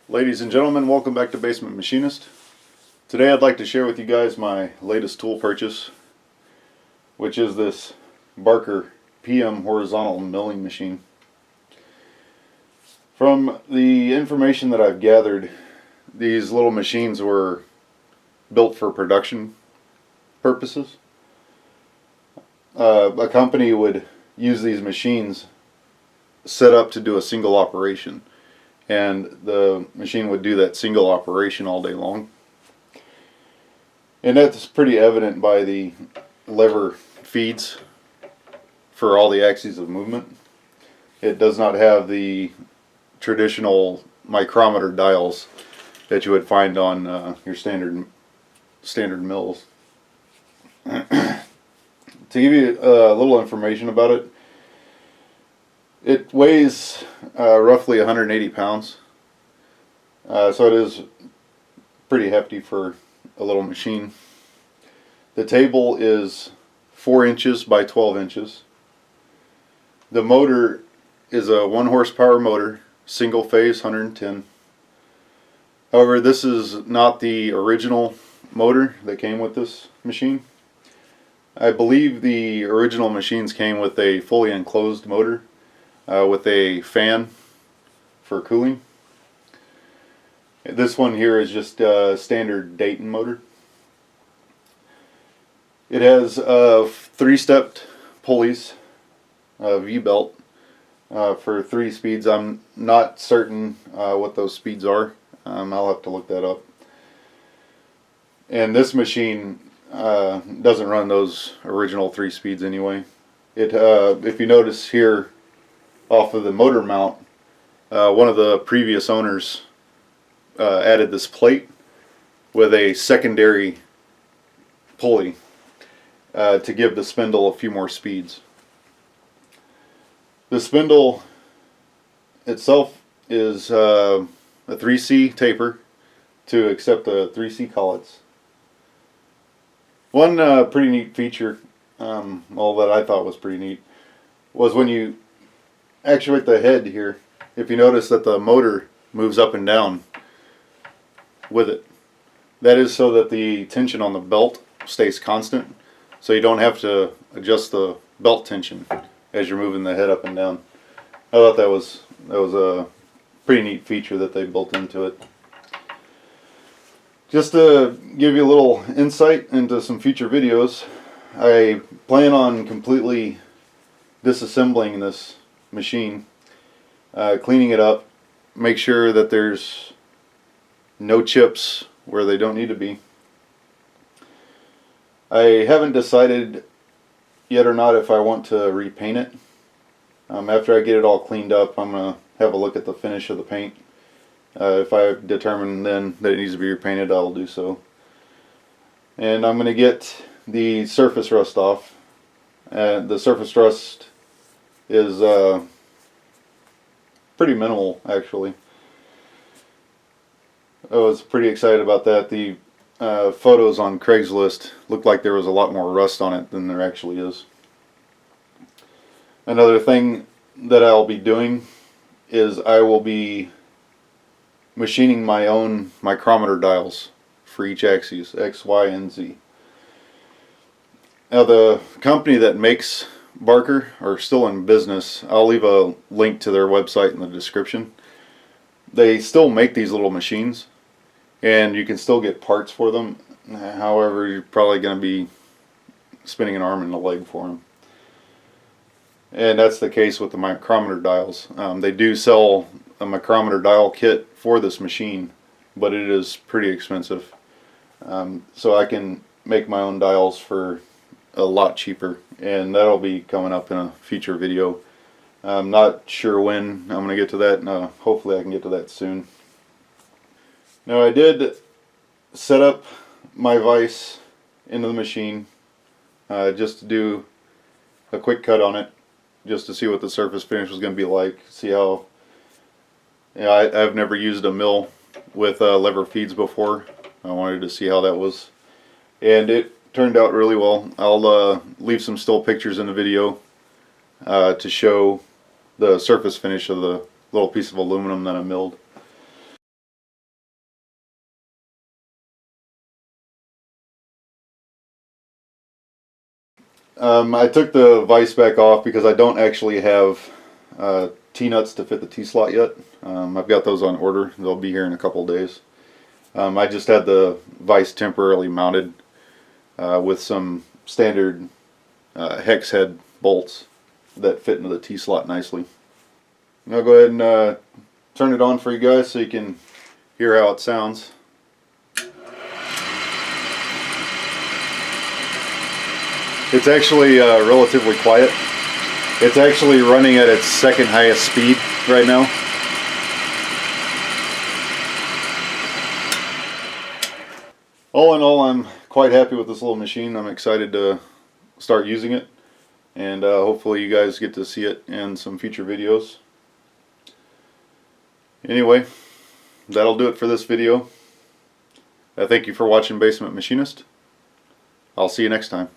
Ladies and gentlemen, welcome back to Basement Machinist. Today I'd like to share with you guys my latest tool purchase, which is this Barker PM horizontal milling machine. From the information that I've gathered, these little machines were built for production purposes. A company would use these machines set up to do a single operation, and the machine would do that single operation all day long. And that's pretty evident by the lever feeds for all the axes of movement. It does not have the traditional micrometer dials that you would find on your standard mills. To give you a little information about it, it weighs roughly 180 pounds, so it is pretty hefty for a little machine. The table is 4 inches by 12 inches. The motor is a 1 horsepower motor, single phase, 110. However, this is not the original motor that came with this machine. I believe the original machines came with a fully enclosed motor with a fan for cooling. This one here is just a standard Dayton motor. It has 3-stepped pulleys, V-belt, for 3 speeds. I'm not certain what those speeds are. I'll have to look that up. And this machine doesn't run those original 3 speeds anyway. If you notice here, off of the motor mount, one of the previous owners added this plate with a secondary pulley to give the spindle a few more speeds. The spindle itself is a 3C taper to accept the 3C collets. One pretty neat feature, that I thought was pretty neat, was when you actuate the head here, if you notice that the motor moves up and down with it. That is so that the tension on the belt stays constant, so you don't have to adjust the belt tension as you're moving the head up and down. I thought that was a pretty neat feature that they built into it. Just to give you a little insight into some future videos, I plan on completely disassembling this machine, cleaning it up, make sure that there's no chips where they don't need to be. I haven't decided yet or not if I want to repaint it. After I get it all cleaned up, I'm going to have a look at the finish of the paint. If I determine then that it needs to be repainted, I'll do so. And I'm going to get the surface rust off. The surface rust is pretty minimal, actually. I was pretty excited about that. The photos on Craigslist looked like there was a lot more rust on it than there actually is. Another thing that I'll be doing is I will be machining my own micrometer dials for each axis, X, Y, and Z. Now, the company that makes Barker are still in business. I'll leave a link to their website in the description. They still make these little machines, and you can still get parts for them. However, you're probably going to be spending an arm and a leg for them. And that's the case with the micrometer dials. They do sell a micrometer dial kit for this machine, but it is pretty expensive. So I can make my own dials for a lot cheaper, and that'll be coming up in a future video. I'm not sure when I'm going to get to that. No, hopefully I can get to that soon. Now, I did set up my vise into the machine just to do a quick cut on it, just to see what the surface finish was going to be like. See how, I've never used a mill with lever feeds before. I wanted to see how that was, and it turned out really well. I'll leave some still pictures in the video to show the surface finish of the little piece of aluminum that I milled. I took the vise back off because I don't actually have T-nuts to fit the T-slot yet. I've got those on order. They'll be here in a couple of days. I just had the vise temporarily mounted with some standard hex head bolts that fit into the T-slot nicely. I'll go ahead and turn it on for you guys so you can hear how it sounds. It's actually relatively quiet. It's actually running at its second highest speed right now. All in all, I'm quite happy with this little machine. I'm excited to start using it, and hopefully you guys get to see it in some future videos. Anyway, that'll do it for this video. Thank you for watching Basement Machinist. I'll see you next time.